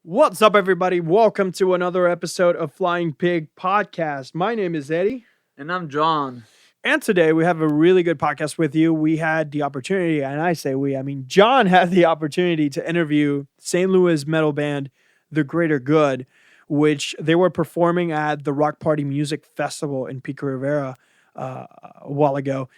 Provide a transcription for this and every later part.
What's up, everybody? Welcome to another episode of Flying Pig Podcast. My name is Eddie. And I'm John. And today we have a really good podcast with you. We had the opportunity, and I say we, I mean, John had the opportunity to interview St. Louis metal band, The Greater Good, which they were performing at the Rock Party Music Festival in Pico Rivera a while ago.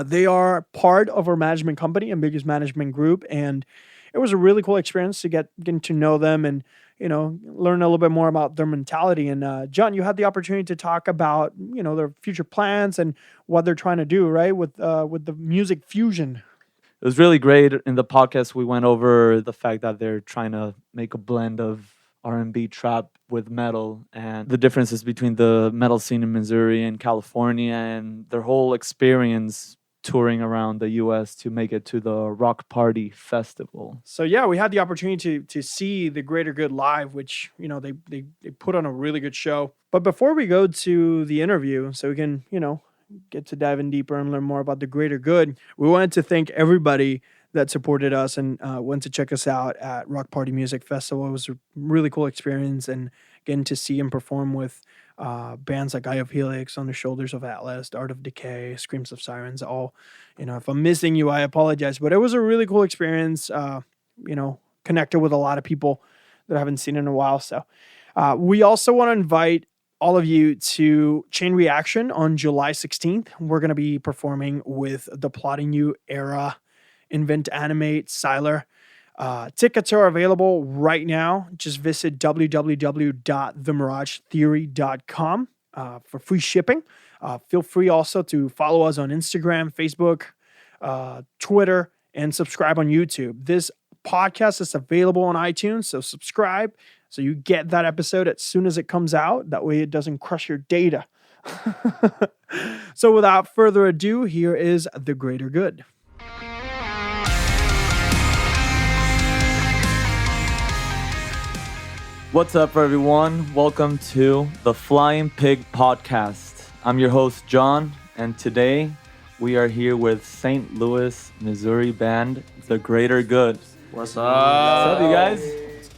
They are part of our management company, Ambiguous Management Group, and it was a really cool experience to getting to know them and learn a little bit more about their mentality. And John, you had the opportunity to talk about their future plans and what they're trying to do, right, with the music fusion. It was really great. In the podcast, we went over the fact that they're trying to make a blend of R&B trap with metal and the differences between the metal scene in Missouri and California and their whole experience touring around the U.S. to make it to the Rock Party Festival. So yeah, we had the opportunity to see the Greater Good live, which they put on a really good show. But before we go to the interview, so we can get to dive in deeper and learn more about the Greater Good, we wanted to thank everybody that supported us and went to check us out at Rock Party Music Festival. It was a really cool experience, and getting to see him perform with bands like Eye of Helix, On the Shoulders of Atlas, Art of Decay, Screams of Sirens, all, if I'm missing you, I apologize. But it was a really cool experience, connected with a lot of people that I haven't seen in a while. So we also want to invite all of you to Chain Reaction on July 16th. We're going to be performing with the Plotting You, ERRA, Invent, Animate, Sylar. Tickets are available right now. Just visit www.themiragetheory.com for free shipping. Feel free also to follow us on Instagram, Facebook, Twitter, and subscribe on YouTube. This podcast is available on iTunes, so subscribe so you get that episode as soon as it comes out. That way it doesn't crush your data. So without further ado, here is The Greater Good. What's up, everyone? Welcome to the Flying Pig Podcast. I'm your host, John, and today we are here with St. Louis, Missouri band, The Greater Good. What's up? What's up, you guys?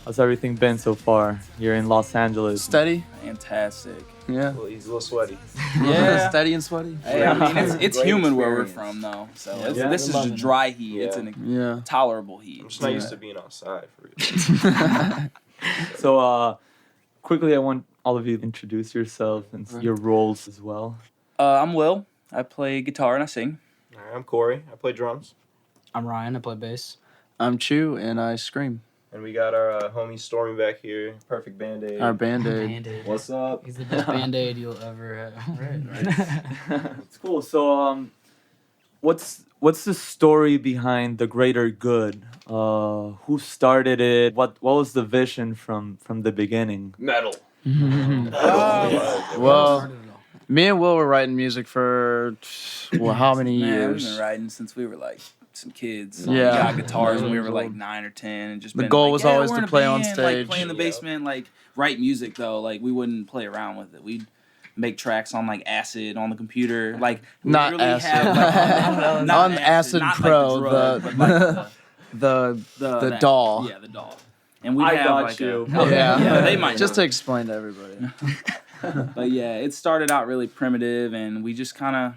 How's everything been so far here in Los Angeles? Steady? Fantastic. Yeah. Well, he's a little sweaty. Yeah. Steady and sweaty. Hey, I mean, it's Great humid where we're experience. from, though. So Yeah. this is a dry heat. It's an Yeah. tolerable heat. I'm just not used to being outside for real. So, quickly, I want all of you to introduce yourself and your roles as well. I'm Will. I play guitar and I sing. All right, I'm Corey. I play drums. I'm Ryan. I play bass. I'm Chew and I scream. And we got our homie Stormy back here. Perfect Band-Aid. Our Band-Aid. Band-Aid. What's up? He's the best Band-Aid you'll ever have. Right. It's cool. So, what's the story behind The Greater Good? Who started it? What was the vision from the beginning? Metal. Well, me and Will were writing music for, how many Man, we've years? been writing since we were like some kids. Yeah. We got guitars when we were like 9 or 10, and just The been goal like, was yeah, always we're to in a play on band, stage. like play in the basement, like write music though. Like we wouldn't play around with it. We'd make tracks on like acid on the computer, like we Not really acid. have, like, not On Acid not Pro, like the drug, but like The that- doll. Yeah, the doll. And we I have got like you. Yeah. they might Just know. to explain to everybody. But yeah, it started out really primitive, and we just kind of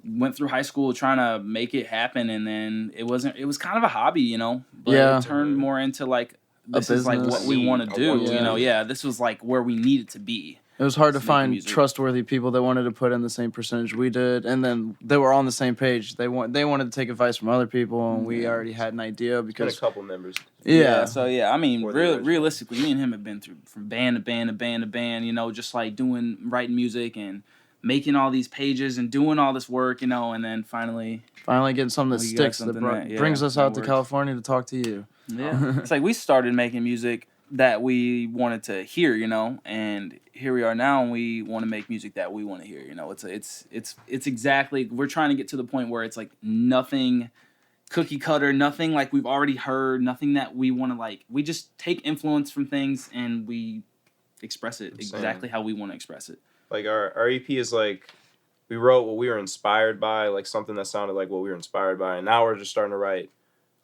went through high school trying to make it happen, and then it was kind of a hobby, but Yeah. it turned more into like this is like business. what we want to do, Yeah. this was like where we needed to be. It was hard to Just making find music. trustworthy people that wanted to put in the same percentage we did, and then they were on the same page. They wanted to take advice from other people, and we already had an idea Been a because couple members. So I mean, Before the original. realistically, me and him have been through from band to band to band to band, just like writing music and making all these pages and doing all this work, and then finally finally getting something that We got sticks that something that, yeah, brings us that out to works. California to talk to you. Yeah. It's like we started making music that we wanted to hear, and here we are now, and we want to make music that we want to hear. It's exactly, we're trying to get to the point where it's like nothing cookie cutter, nothing like we've already heard, nothing that we want to like. We just take influence from things and we express it exactly how we want to express it. Like our EP is like, we wrote what we were inspired by, like something that sounded like what we were inspired by. And now we're just starting to write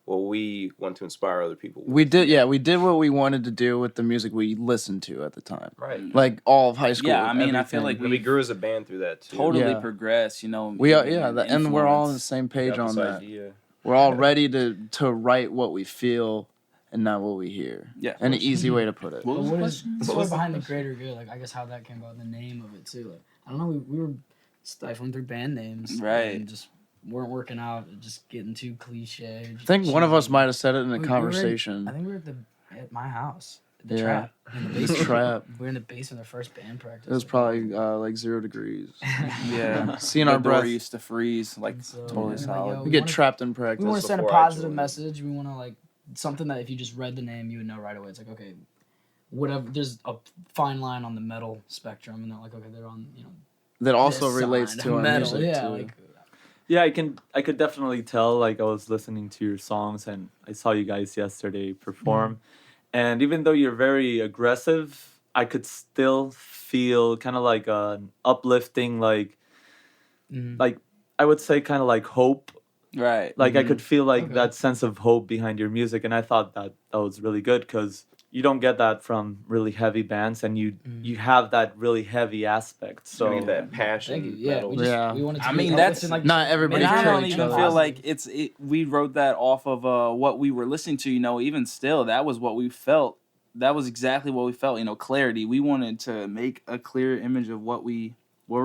well, we want to inspire other people. We did what we wanted to do with the music we listened to at the time. Right. Like all of high school. Yeah, I mean, I feel everything. like We grew as a band through that too. totally Yeah. progressed, you know. We are, even and we're all on the influence. same We page got on this that. idea. We're all ready to write what we feel and not what we hear. Yeah. An easy way to put it. What But was what the is question? the What story was the behind the question? greater good? Like, I guess how that came about, the name of it too. Like, I don't know. We were stifling through band names, Right. And just weren't working out. Just getting too cliche. I think one of us cheesy. might have said it in a We were conversation. I think we were at my house, the Yeah. trap, in the The basement. trap. We were in the basement of the first band practice. It was probably like 0 degrees. Yeah. Seeing The our door breath. used to freeze, like, So, totally yeah, solid. yo, We get wanna- trapped in We practice. want to send a before I positive joined. message. We want to like something that if you just read the name, you would know right away. It's like, okay, whatever. There's a fine line on the metal spectrum, and they're like, okay, they're on, That also this relates side to of our metal. music Yeah, too. like Yeah, I could definitely tell. Like I was listening to your songs, and I saw you guys yesterday perform, and even though you're very aggressive, I could still feel kind of like an uplifting, like I would say kind of like hope. Right. Like I could feel like Okay. that sense of hope behind your music, and I thought that was really good because you don't get that from really heavy bands, and you have that really heavy aspect. So So that passion. thank you. Yeah, metal. we just Yeah. we wanted to. I be mean, uplifting, that's- like Not everybody And I kill don't each even other. feel like we wrote that off of what we were listening to, even still, that was what we felt. That was exactly what we felt, clarity. We wanted to make a clear image of where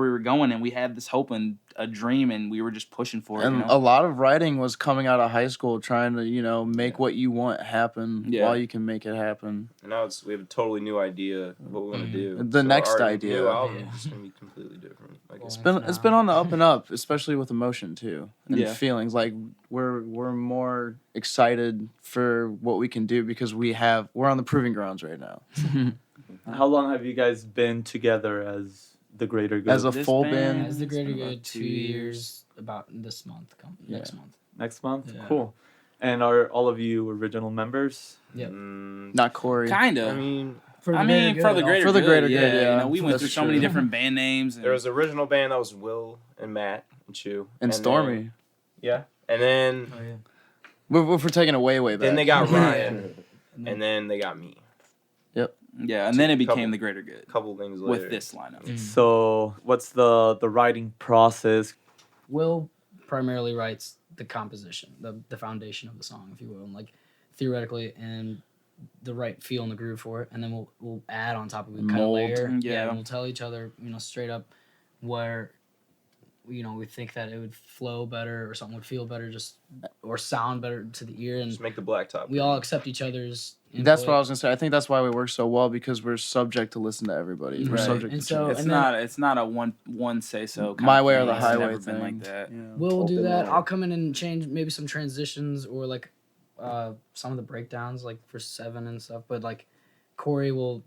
we were going, and we had this hope and a dream, and we were just pushing for it. And a lot of writing was coming out of high school, trying to, make what you want happen Yeah. while you can make it happen. And now we have a totally new idea of what we want to do. The next our idea. new album Yeah. is gonna be completely different. Like Well, it's It's been on the up and up, especially with emotion too, and Yeah. feelings. Like we're more excited for what we can do because we're on the proving grounds right now. how long have you guys been together as the Greater Good? As a This full band- band, As the It's greater been about good, 2 2 years. years about this month, next month. Next month? Yeah. Cool. And are all of you original members? Yep. not Corey. kind I of. mean, For the I greater mean, good, for the also. greater For the good, greater good, yeah. we went That's through so true. many different band names. And there was the original band that was Will and Matt and Chew and Stormy. then- yeah, and then Oh, yeah. We're taking it way back. then they got Ryan, and then they got me. yeah, and then it became Couple- the greater good A couple things later. with this lineup. Mm. So what's the writing process? Will primarily writes the composition, the foundation of the song, if you will, and like theoretically and the right feel and the groove for it, and then we'll add on top of it, kind of Mold. layer, Yeah. and we'll tell each other, straight up where, we think that it would flow better or something would feel better, or sound better to the ear, and Just make the blacktop. we all accept each other's. That's input. what I was gonna say. I think that's why we work so well because we're subject to listen to everybody. We're Right. subject And to so- change. It's not a one say so. My way or the It's highway never thing. been like that. Yeah. We'll do Open that. mind. I'll come in and change maybe some transitions or like some of the breakdowns, like for 7 and stuff. But like Corey will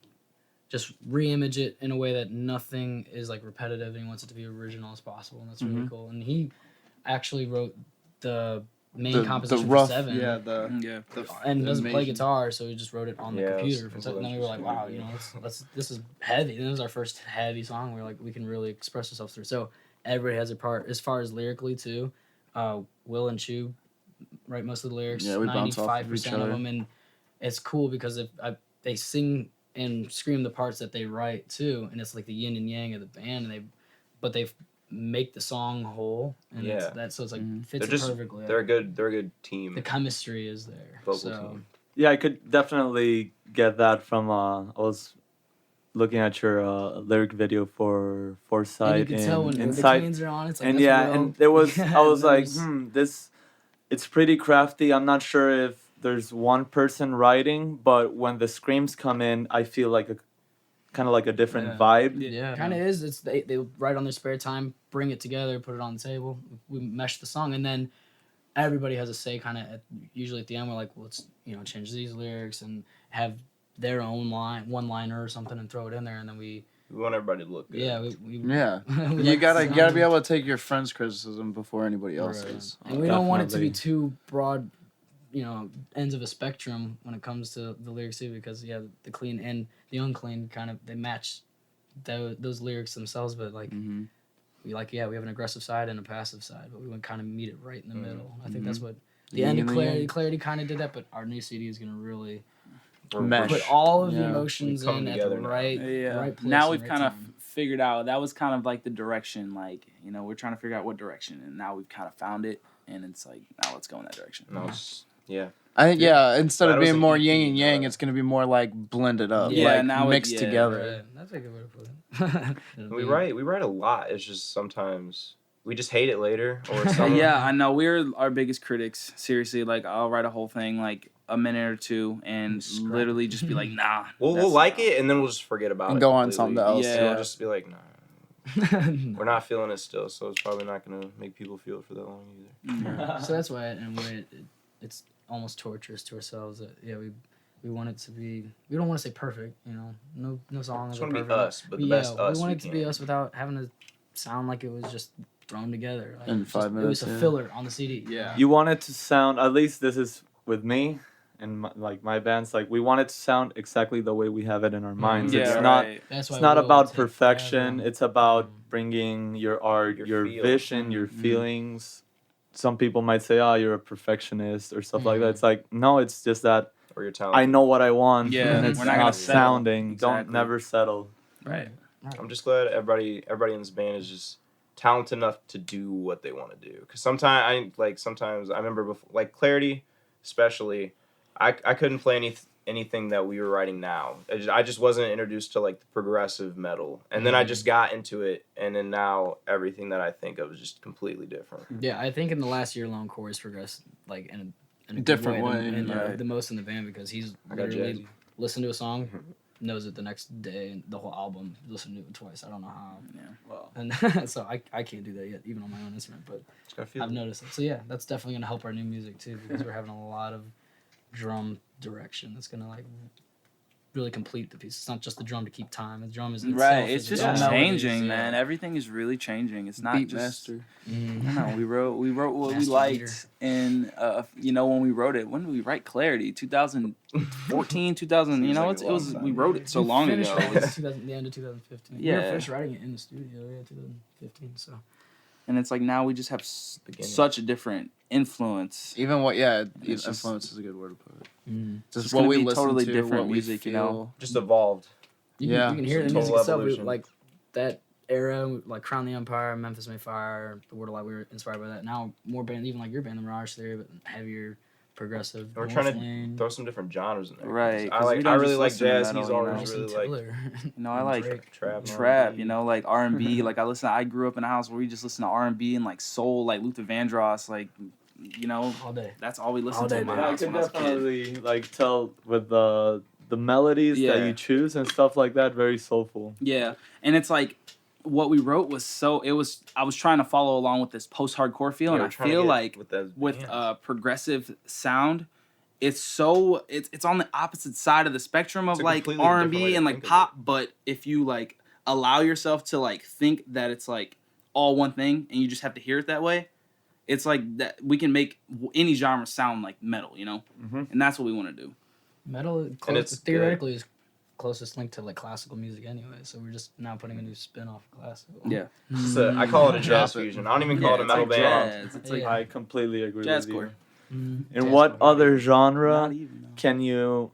just re-image it in a way that nothing is like repetitive, and he wants it to be original as possible, and that's really cool. And he actually wrote the main composition rough, for 7. yeah, Yeah. And doesn't play animation. guitar, so he just wrote it on the Yeah, computer. it's And then we were like, wow, interesting. this is heavy. And this is our first heavy song. We were like, we can really express ourselves through. So everybody has a part. As far as lyrically too, Will and Chew write most of the lyrics. Yeah, we bounce off of each 95% of other. them, and it's cool because they sing and scream the parts that they write too, and it's like the yin and yang of the band, and they make the song whole, and Yeah. so it's like Mhm. fits They're it just perfectly. they're a good team. The chemistry is there. Vocal so. team. Yeah, I could definitely get that from. I was looking at your lyric video for And Foresight you can tell when the Inside, cleans are on. It's like and that's yeah, real. and there was I was like, There's- this, it's pretty crafty. I'm not sure if there's one person writing, but when the screams come in, I feel like kind of like a different Yeah. vibe. Yeah. kind of is. It's they write on their spare time, bring it together, put it on the table. We mesh the song, and then everybody has a say. Kind of usually at the end, we're like, well, let's change these lyrics and have their own one-liner or something, and throw it in there, and then we We want everybody to look good. yeah we Yeah. we You like gotta the you gotta be sound. able to take your friend's criticism before anybody else's. And we don't want it to be Definitely. too broad, ends of a spectrum when it comes to the lyrics too, because the clean and the unclean kind of they match those lyrics themselves, but like Mm-hmm. we have an aggressive side and a passive side, but we want to kind of meet it right in the middle. I think that's what The end of Yin and Clarity. Yang. Clarity kind of did that, but our new CD is gonna really Mesh. put all of the Yeah. emotions We come in at the together now. right, Yeah. right place. Now and we've right kind of time. figured out that was kind of like the direction. Like, you know, we're trying to figure out what direction, and now we've kind of found it, and it's like, now let's go in that direction. No, it's, yeah. I think instead That of was being an more EP, yin and yang, uh, it's gonna be more like blended up, Yeah, like now mixed yeah, together. Right. That's a good way to put it. It'll We be- write a lot. It's just sometimes we just hate it later, or someone. Yeah, I know. We're our biggest critics. Seriously, like I'll write a whole thing like a minute or two, and Scrap literally just be like, nah. We'll that's like not- it, and then we'll just forget about And it. go on completely. something else. So Yeah. we'll just be like, nah, we're not feeling it still. So it's probably not gonna make people feel it for that long either. So that's why, in a way, it's almost torturous to ourselves. That we want it to be. We don't want to say perfect. You know, no song is Just want to perfect. be us, but the yeah, best us. we want it to be can. us without having to sound like it was just thrown together. Like, In it was 5 just- minutes, It was a yeah. filler on the CD. Yeah. You want it to sound, at least this is with me and my bands, like we want it to sound exactly the way we have it in our minds. Yeah, It's right. not That's why it's not it will about take perfection. forever. It's about bringing your art, Your your feel. vision, your feelings. Some people might say, "Oh, you're a perfectionist" or stuff like that. Mhm. It's like, no, it's just that Or your talent. I know what I want, Yeah, and it's we're not not, gonna settle. sounding. Exactly. Don't never settle. Right. I'm just glad everybody in this band is just talented enough to do what they want to do. Cause sometimes I remember before, like Clarity, especially, I couldn't play anything that we were writing now. I just wasn't introduced to like the progressive metal, and then I just got into it, and then now everything that I think of is just completely different. Yeah, I think in the last year alone, Corey's progressed like in a good Different way, and right. the most in the band because he's I got literally jazzy. listened to a song, knows it the next day, and the whole album, listened to it twice. I don't know how. Yeah. Well, And so I can't do that yet, even on my own instrument, but Just gotta feel I've it. noticed it. So yeah, that's definitely gonna help our new music too because we're having a lot of drum direction that's gonna like really complete the piece. It's not just the drum to keep time. The drum is itself Right. is It's just its own melodies, changing, yeah. man. Everything is really changing. It's not Beat just. master. Mhm. No, we wrote what we Master liked, beater. and when we wrote it. When did we write Clarity? 2014, 2000. You Seems know, like a it was long time. we wrote it so We long finished ago. writing it in the end of 2015. We were Yeah. finished writing it in the studio, 2015. So And it's like now we just have Beginning. such a different influence. Even It's just- influence is a good word to put it. mm. Just gonna what we be listen totally to, different what we music, you know? Just evolved. Yeah, You can hear it in the it's a music total itself. evolution. Like that era, like Crown the Empire, Memphis May Fire, The Word of Light, we were inspired by that. Now more bands, even like your band, the Mirage Theory, but heavier, progressive. And we're North trying to Lane, throw some different genres in there. 'cause Right, 'cause I we don't really just like listen to jazz. metal, He's you know? always Austin really like Tiller. You know, I like Drake. trap. and trap. R&B. You know, like R&B. Like I grew up in a house where we just listen to R&B and like soul, like Luther Vandross. Like, you know, all day. that's all we All listened day, to in my dude. I house can when I was a kid. definitely like tell with the melodies Yeah. that you choose and stuff like that. Very soulful. Yeah, and it's like what we wrote was so. It was. I was trying to follow along with this post-hardcore feel, Yeah, and we're I trying to feel get like with those with bands. progressive sound, it's on the opposite side of the spectrum of It's a like completely different way R&B to and like think of pop. But if you like allow yourself to like think that it's like all one thing, and you just have to hear it that way, it's like that we can make any genre sound like metal, you know, Mhm. and that's what we want to do. Metal, it's theoretically, is closest link to like classical music anyway. So we're just now putting a new spin off of classical. Yeah. I call it a jazz Yeah. fusion. I don't even call it a it's metal like band. jazz. It's like Yeah. I completely agree jazz with you. core. Mm. In Jazz what core. other genre Not even. No. can you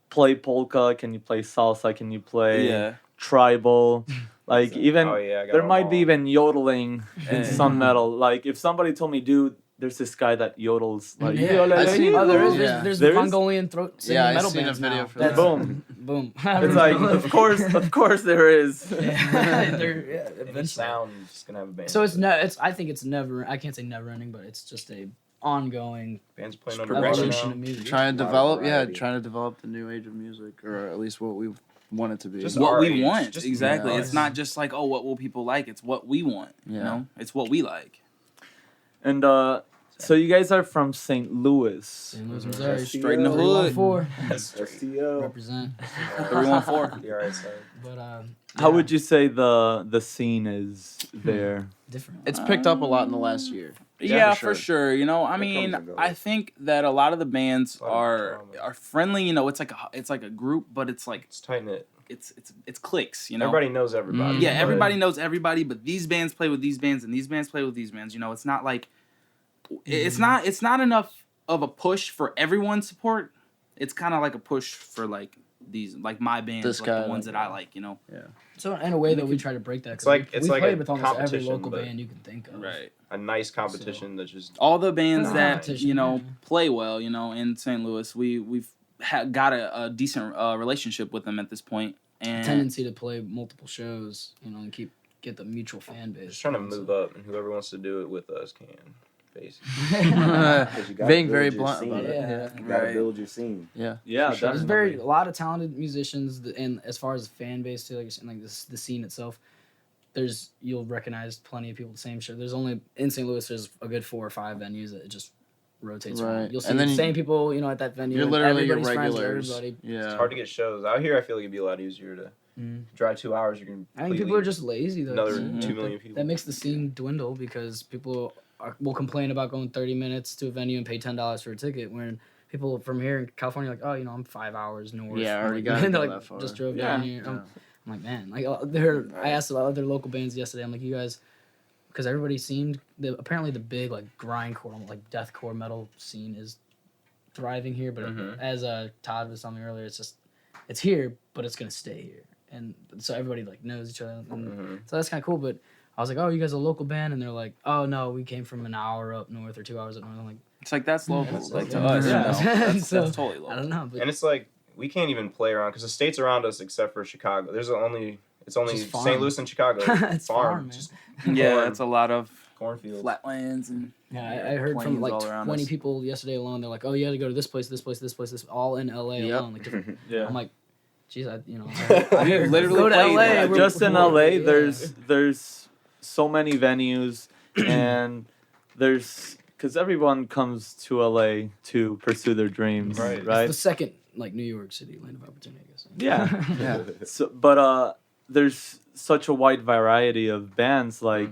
play polka? Can you play salsa? Can you play Yeah. tribal? Like even Oh yeah, I got there them might all. be even yodeling in Yeah. some metal. Like if somebody told me, dude, there's this guy that yodels like Yeah, I've seen, Oh, there is. yeah. There's There is? Mongolian throat singing Yeah, I've metal seen a bands video now. for That's- that. boom. Boom. It's like of course there is. Yeah, Any eventually. sound is just gonna have a band. So I think it's never. I can't say never ending, but it's just a ongoing bands playing Just underground evolution now. of music. Trying to A lot of develop, variety. trying to develop the new age of music, or at least what we want it to be. Just What our we age, want, just exactly. yeah. It's not just like, oh, what will people like? It's what we want. You Yeah. know, it's what we like. And so you guys are from St. Louis. St. Louis, Missouri, Straight in the hood. 314. STO. Represent. 314. The alright side. But How yeah, would you say the scene is there? different? It's picked up a lot in the last year. Yeah, for sure. You know, I mean, comes and goes. I think that a lot of the bands A lot of are drama. friendly. You know, it's like a group, but it's like It's tight knit. it's cliques. You know, Everybody knows everybody. yeah, but everybody knows everybody, but these bands play with these bands, and these bands play with these bands. You know, it's not like it's not enough of a push for everyone's support. It's kind of like a push for like these like my bands, This like guy, the ones like, that I like, you know. So in a way that we try to break that. It's 'cause like- we it's like played a with almost every competition, local but- band you can think of. Right. A nice competition that just All the bands Nah. that Competition, you know yeah. play well, you know, in St. Louis, we've got a decent relationship with them at this point, and Tendency to play multiple shows, you know, and get the mutual fan base. just trying to going, so- move up, and whoever wants to do it with us can, basically. 'Cause you gotta Being build very your blunt scene. about it. Yeah. Yeah. You gotta Right. build your scene. Yeah. Yeah, For sure. There's definitely. a lot of talented musicians, and as far as fan base too, like you're saying, like this, the scene itself, you'll recognize plenty of people the same show. There's only in St. Louis, there's a good 4 or 5 venues that it just rotates Right. around. You'll see And then the same people, you know, at that venue. You're and literally your everybody's friends with regulars. everybody. Yeah. It's hard to get shows out here. I feel like it'd be a lot easier to drive 2 hours. You can. I think people are just lazy though. another too. 2 million people. That makes the scene dwindle because people will complain about going 30 minutes to a venue and pay $10 for a ticket when people from here in California are like, oh, you know, I'm 5 hours north. Yeah, I I'm already like, gotta they're go like, that far. just drove Yeah. down here. I'm like, man, like I asked about other local bands yesterday. I'm like, you guys, because everybody seemed apparently the big like grindcore, like deathcore metal scene is thriving here. But as Todd was telling me earlier, it's here, but it's gonna stay here, and so everybody like knows each other. And so that's kind of cool. But I was like, oh, you guys are a local band, and they're like, oh no, we came from an hour up north or 2 hours up north. I'm like, it's like that's local, that's like to local. us, Yeah. you know, that's So, totally local. I don't know, but And it's like we can't even play around because the states around us, except for Chicago, it's only Just farm. St. Louis and Chicago. It's farm, man. just Yeah, corn, it's a lot of cornfields. flatlands and yeah, I heard from plains like all around 20 us. people yesterday alone. They're like, oh, you had to go to this place, all in LA Yep. alone. Like, different, Yeah. I'm like, geez, I We literally go to played LA. there. we're- Just in we're- LA, yeah. there's so many venues, and there's because everyone comes to LA to pursue their dreams, Right. It's right? the second like New York City land of opportunity, I guess. Yeah. Yeah. So, but there's such a wide variety of bands. Like,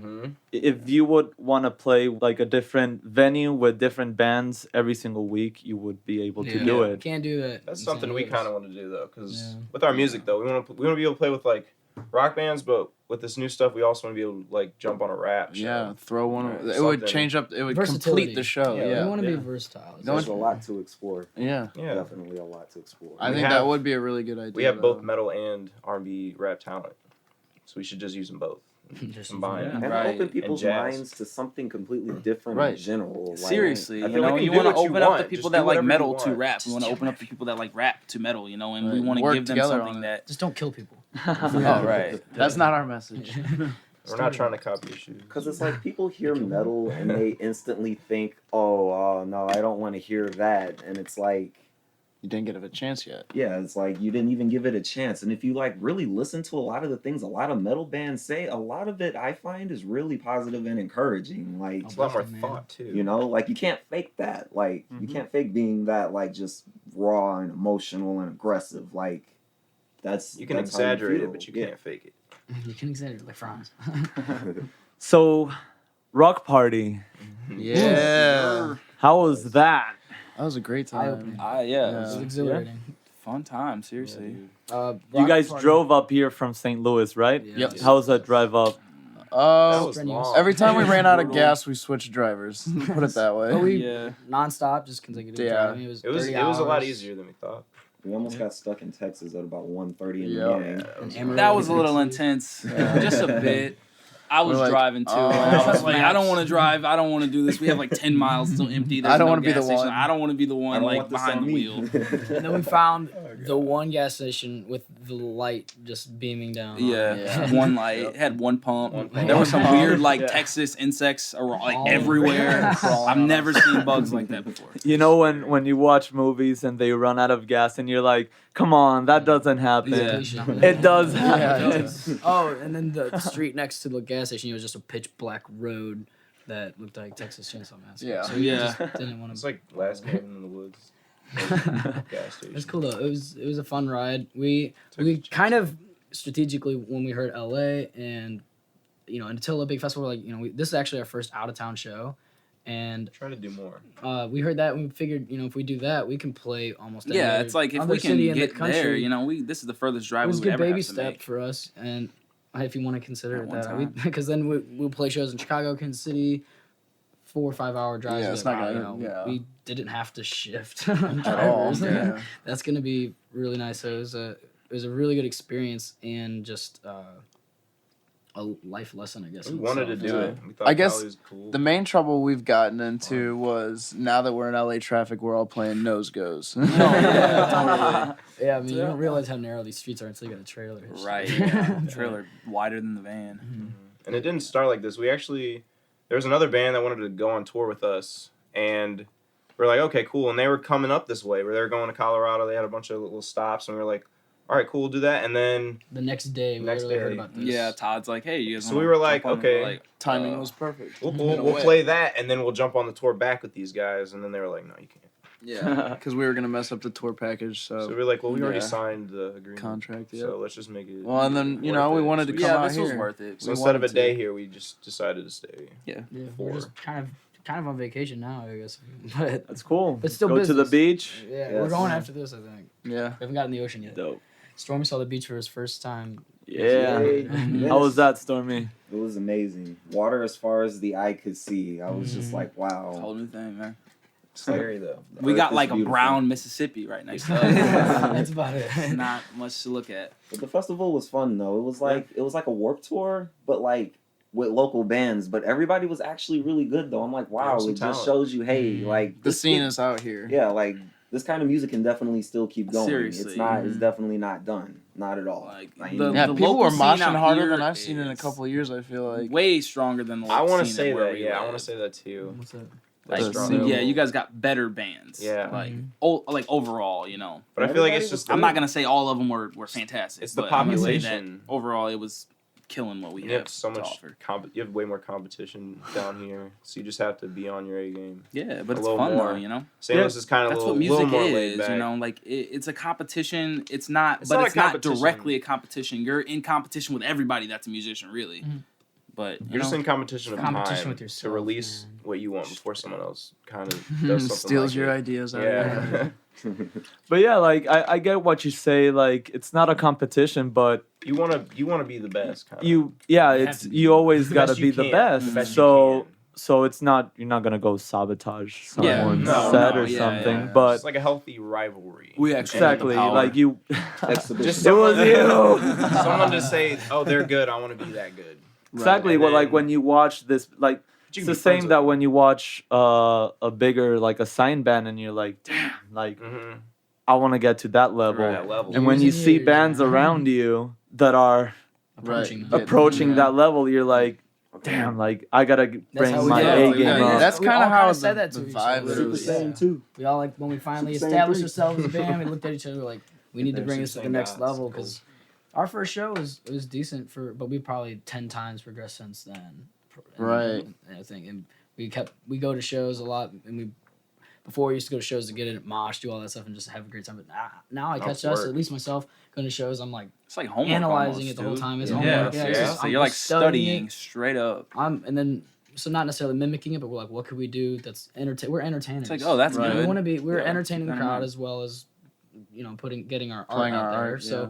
if you would want to play like a different venue with different bands every single week, you would be able to do it. Can't do that. That's in something St. we Louis. kind of want to do though, because Yeah. with our music though, we want to be able to play with like rock bands, but with this new stuff, we also want to be able to like jump on a rap show. Yeah. Throw one. Right, It would something. change up. It would Versatility. complete the show. Yeah, We Yeah. want to Yeah. be versatile. There's a lot to explore. Yeah. Yeah. Definitely a lot to explore. I We think have- that would be a really good idea. We have both though. metal and R&B rap talent, so we should just use them both. Just Combined. Yeah. And Right. open people's And jazz. minds to something completely different Right. in general. Like, Seriously, I you feel know, like you do want to what you open up want. the people Just that do like whatever you metal to want. rap. We want to open up the people that like rap to metal, you know, and we Right. want to Work give them together something on that. Just don't kill people. Oh, right. That's not our message. We're not trying to copy your shoes. Because it's like people hear metal and they instantly think, oh, no, I don't want to hear that. And it's like, You didn't get a chance yet. yeah, it's like you didn't even give it a chance. And if you like really listen to a lot of the things a lot of metal bands say, a lot of it I find is really positive and encouraging. Like, It's a lot more Man. thought too. you know, like you can't fake that. Like, you can't fake being that, like, just raw and emotional and aggressive. Like, that's You can that's how you exaggerate feel. it, but you Yeah. can't fake it. You can exaggerate like Franz. So, Rock Party, Yeah. how was that? That was a great time. Eye-opening. Yeah, it Yeah. was It's a exhilarating. fun time. Seriously. You Rock guys Party. drove up here from St. Louis, right? Yep. How was that drive up? That was strenuous. long. Every time we ran out of Brutal. gas, we switched drivers. Put it that way. But we Yeah. nonstop, just consecutive Yeah. driving. It was It was 30 a lot hours. easier than we thought. We almost got stuck in Texas at about 1:30 in Yeah. the morning. And Amarillo That was a was little crazy. intense, Yeah. just a bit. I was We're like, driving too. oh. and I was like, I don't Maps. want to drive. I don't want to do this. We have like 10 miles still empty. There's I don't no wanna be gas the station. one. I don't want to be the I one don't like want this behind on the me. wheel. And then we found the one gas station with the light just beaming down. on it. Yeah, one light. It had one pump. One pump. There were some One weird pump. like Yeah. Texas insects like All everywhere. Crawling I've on never us. seen bugs like that before. You know when you watch movies and they run out of gas and you're like, come on, that doesn't happen. Yeah. It does Yeah, happen. it does. Oh, and then the street next to the gas station was just a pitch black road that looked like Texas Chainsaw Massacre. Yeah. So we Yeah. just didn't want It's to. like last game in the woods. Gas station. It's cool though. It was a fun ride. We Took a chance. kind of strategically when we heard LA and until a big festival, we're like this is actually our first out of town show, and Try to do more. we heard that and we figured if we do that we can play almost any Yeah, other- it's like if other we can city in the get there, country. this is the furthest It drive was we a would good ever baby have to step make. for us, and if you want to consider At it one that, time. because then we'll play shows in Chicago, Kansas City, 4 or 5 hour drives. Yeah, it's like, not wow, gonna- you know, yeah. we didn't have to shift At all. drivers. Yeah. That's gonna be really nice. So it was a really good experience and just a life lesson, I guess. We in wanted to itself. do Yeah. it. We thought I guess Cali was cool. The main trouble we've gotten into was now that we're in LA traffic, we're all playing nose goes. Yeah, I mean, you don't realize how narrow these streets are until you got a trailer. hitch. Right. Yeah. Trailer wider than the van. Mhm. And it didn't start like this. There was another band that wanted to go on tour with us, and we're like, okay, cool. And they were coming up this way, where they were going to Colorado. They had a bunch of little stops, and we were like, all right, cool, we'll do that. And then The next day, we literally heard about this. Yeah, Todd's like, hey, you guys So wanna we were like, jump on? okay. We're like, Timing was perfect. we'll play that, and then we'll jump on the tour back with these guys. And then they were like, no, you can't. Yeah, because we were gonna mess up the tour package. So we were like, well, we already yeah. signed the agreement. Contract, yeah. So let's just make it. Well, and then, you worth know, we it. wanted to So come yeah, out this was here. worth it. So we instead of a wanted day to. here, we just decided to stay. Yeah, we're Four. just kind of on vacation now, I guess. But That's cool. But still go to the business. beach. yeah, we're Yes. going after this, I think. Yeah. We haven't gotten in the ocean yet. Dope. Stormy saw the beach for his first time. Yeah. Yes. How was that, Stormy? It was amazing. Water as far as the eye could see. I was just like, It's a wow. whole new thing, man. Scary though. The We earth got is like a beautiful. brown Mississippi right next to us. That's about it. Not much to look at. But the festival was fun though. It was like a Warped Tour, but like with local bands. But everybody was actually really good though. I'm like, wow, was some it just talent. shows you, hey, like The this scene could- is out here. yeah, like this kind of music can definitely still keep going. Seriously. It's not. It's definitely not done. Not at all. Like, Like, the- Yeah, people local were scene moshing out harder here than I've seen in a is couple of years, I feel like. way stronger than the I want to say that. Yeah, I want to say that too. What's that? That's The strong. scene. Yeah, you guys got better bands. Yeah. Like, Mm-hmm. like overall, you know. But I feel like Everybody it's was just. good. I'm not gonna say all of them were fantastic. It's the but I'm gonna say that population. overall, it was killing what we You have have so to much. offer. You have way more competition down here, so you just have to be on your A game. Yeah, but A it's little fun more. though, you know. St. Louis is kind of a That's little, what music little more laid is, back. you know. Like it's a competition. It's not, It's but not a it's not competition. directly a competition. You're in competition with everybody that's a musician, really. Mhm. But you You're just know, in competition of Competition time with to yourself, release man. what you want before someone else kind of does something Steals like your it. ideas out of Yeah. But yeah, like I get what you say. Like it's not a competition, but you wanna be the best. Kind you You have it's to be you always The gotta best you be the can. best. The best you So can. so it's not you're not gonna go sabotage Yeah, someone's no, set no, or yeah, something. yeah. But it's like a healthy rivalry. we actually exactly, have the power. like you. Exhibition. Just It was someone- you. Someone to say, "Oh, they're good. I want to be that good." Exactly. And Well, like then- when you watch this, like You it's can the be friends same with that them. when you watch a bigger like a sign band and you're like, damn, like Mhm. I want to get to that level. That level. And when Years you and see years, bands yeah. around you that are Approaching Right. them. approaching Yeah. that level, you're like, damn, like I gotta bring how we my do A it. game Yeah, up. that's We kind all of how kinda said the, that to the each vibe other. Super is. Yeah. Saiyan too. We all like when we finally Super Saiyan established 3. ourselves as a band, we looked at each other like, we need to They're bring Super this to the Saiyan next gods. level because our first show was decent but we probably 10 times progressed since then. Right. And I think and we go to shows a lot and before we used to go to shows to get in at mosh, do all that stuff and just have a great time. But now I Now catch it's us, work. at least myself, going to shows. I'm like It's like homework analyzing almost, it the whole dude. time. It's Yeah. homework. Yeah, it's yeah. just- So I'm you're like studying studying it. straight up. So not necessarily mimicking it, but we're like, what could we do that's we're entertainers. It's like, oh, that's Right. We good. want to be. We're Yeah. entertaining the Kinda crowd nice. as well as, getting our Playing art out our there. art, So yeah.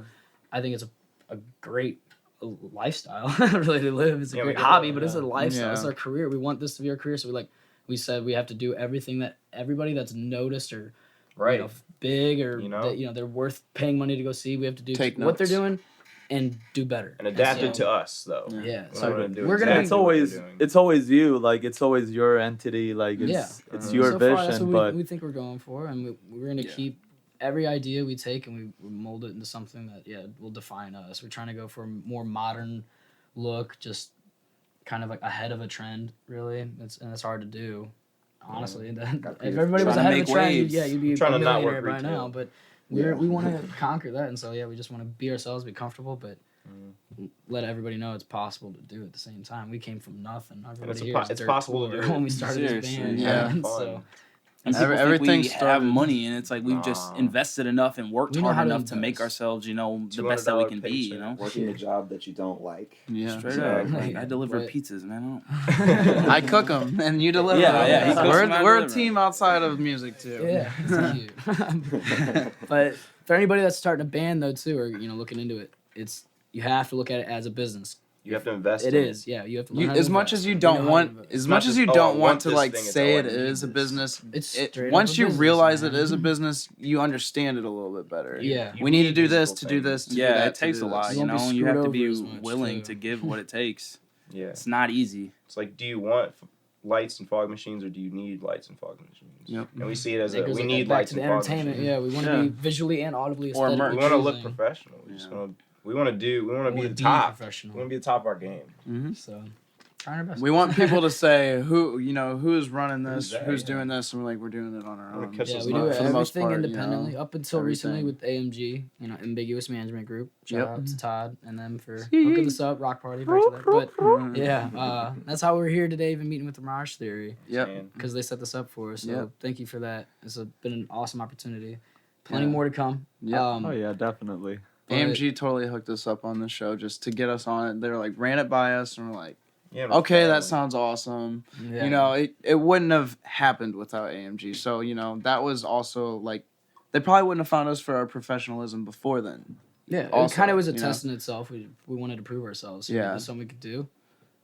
I think it's a great lifestyle really to live. It's a Yeah, we great get hobby, that, but it's a yeah. lifestyle. It's Yeah. our career. We want this to be our career. So we said we have to do everything that everybody that's noticed or Right. big or You know? that, they're worth paying money to go see. We have to do Take what they're notes. doing and do better And adapted so- to us though. Yeah, We're so not gonna do we're gonna exactly be- It's what always they're doing. it's always you. Like it's always your entity. Like it's Yeah. it's Mhm. your so far, that's vision. what But we think we're going for, and we're going to Yeah. keep every idea we take and we mold it into something that will define us. We're trying to go for a more modern look, just kind of like ahead of a trend. Really, it's hard to do. Honestly, if everybody was Trying to ahead of make a trend, waves. you'd be a Trying to not millionaire work by retail. now. But Yeah. we want to conquer that, and so we just want to be ourselves, be comfortable, but let everybody know it's possible to do at the same time. We came from nothing. Everybody here is it's dirt possible to poor do it. when we started this Seriously, band. yeah. and Fun. so. And Every- people think everything we have started- money, and it's like we've just Nah. invested enough and worked We know hard how to enough to make invest. ourselves, the best that we can be. paycheck. You know, Working a job that you don't like. Yeah. straight Yeah. up. Like, I deliver Right. pizzas, man. I cook them and you deliver Yeah, them. yeah, he cooks We're, 'em, I we're a deliver 'em. team outside of music too. Yeah, it's cute. But for anybody that's starting a band though too, or looking into it, you have to look at it as a business. You have to invest. It in is, yeah. You have to learn how to As much invest. as you know don't how to want, invest. as It's much not as just, you "Oh, I don't want want to this like thing, it's say all it I need is a this." business, It's straight once up a you business, realize man. it is a business, you understand it a little bit better. Yeah. We need to do this, physical to do things. this, to do Yeah, that. it takes to a do lot. this. You You won't be know, you have to screwed be over as much, willing too. to give what it takes. Yeah. It's not easy. It's like, do you want lights and fog machines, or do you need lights and fog machines? Yep. And we see it as It a goes we like need back lights to the and fog entertainment. machines. Yeah, we want to Yeah. be visually and audibly Or aesthetically We want to look pleasing. professional. We just Yeah. want to. We want to do. We want to We be wanna the top. professional. We want to be the top of our game. Mm-hmm. So, trying our best. We want people to say who's running this, Who's who's that? doing this, and we're like, we're doing it on our Wanna own. catch Yeah, us we not do for the most everything part, independently up until recently everything. with AMG, Ambiguous Management Group. Shout Yep. out to Todd and them for hooking us up, Rock Party, back to that. But yeah, that's how we're here today, even meeting with the Mirage Theory, Yep. And because they set this up for us. So Yep. thank you for that. It's been an awesome opportunity. Plenty Yeah. more to come. Yep. Oh yeah, definitely. But- AMG totally hooked us up on the show just to get us on it. They were like, ran it by us, and we're like, yeah, okay, that family. sounds awesome. Yeah. It wouldn't have happened without AMG. So, that was also like, they probably wouldn't have found us for our professionalism before then. Yeah, it Also, kind of was a you know. test in itself. We wanted to prove ourselves. So Yeah. it was something we could do.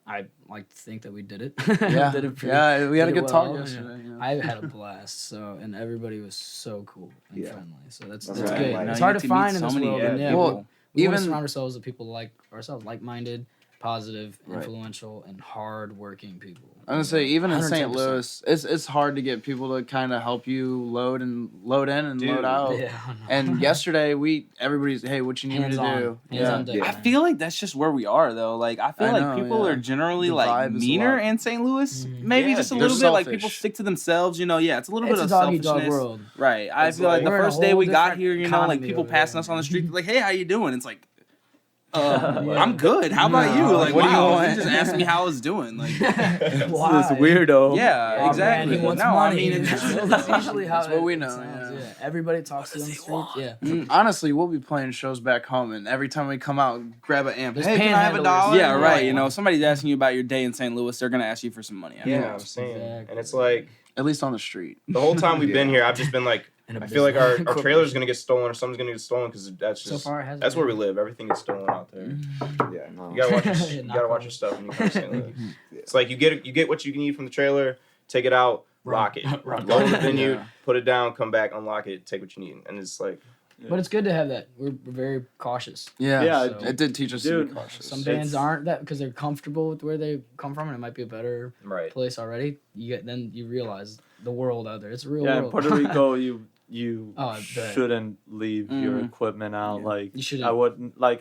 I like to think that we did it. Yeah, did it pretty, yeah, we had a did it good talk well, yesterday. I had a blast. So, and everybody was so cool and Yeah. friendly. So that's That's good. right. Like, It's you hard get to meet find in so this many world. yeah, And yeah, people. we want to Even- surround ourselves with people like ourselves, like-minded, positive, Right. influential, and hard-working people. I'm gonna say, even in St. 110%. Louis, it's hard to get people to kind of help you load in and Dude. load out. Yeah, I know. And yesterday, everybody's, hey, what you need me to Hands-on. do? Hands-on deck, Yeah. I man. feel like that's just where we are, though. Like, I feel I like know, people yeah. are generally The like vibe is a meaner lot. in St. Louis. Mhm. Maybe Yeah, just a dude. little They're bit. Like people selfish. stick to themselves. Yeah, it's a little It's bit a of dog-eat-dog selfishness. world. Right. I It's feel like like- the We're in a first day whole we got different here, like economy people over passing here, us on the man. street, like, "Hey, how you doing?" It's like, Yeah. I'm good. How about you? No, Like, what do you wow, want? he just asked me how I was doing. Like, Why? This weirdo. yeah, Oh, exactly. Man, he wants No, I money. mean, it's That's usually how That's what we it know, sounds, yeah. Everybody talks to you on the street. Yeah. Honestly, we'll be playing shows back home, and every time we come out, grab an amp. There's Hey, can I have panhandlers. $1? yeah, right. Yeah. You know, if somebody's asking you about your day in St. Louis, they're gonna ask you for some money. Yeah, Yeah. I'm saying, Exactly. and it's like At least on the street. the whole time we've been here, I've just been like, In a I feel like business. our trailer's gonna get stolen or something's gonna get stolen because that's So just far, it hasn't that's where we been. live. Everything gets stolen out there. Yeah, no. You gotta watch your, Yeah, you knock gotta watch on. your stuff when you come to St. Louis. It's like you get what you need from the trailer, take it out, lock it, Rock load it. the venue, Yeah. put it down, come back, unlock it, take what you need, and it's like But it's good to have that. We're very cautious. Yeah, Yeah, it did teach us to dude, be cautious. Some bands It's- aren't that because they're comfortable with where they come from, and it might be a better right. place already. Then you realize the world out there. It's a real Yeah, in world. Puerto Rico, you Oh, I bet. shouldn't leave your Mhm. equipment out. Yeah. Like You shouldn't.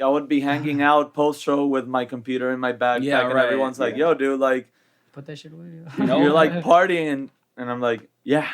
I would be hanging out post show with my computer in my backpack, Yeah, and right, everyone's like, yeah. "Yo, dude, like Put that shit away. No. you're like partying," and I'm like, "Yeah."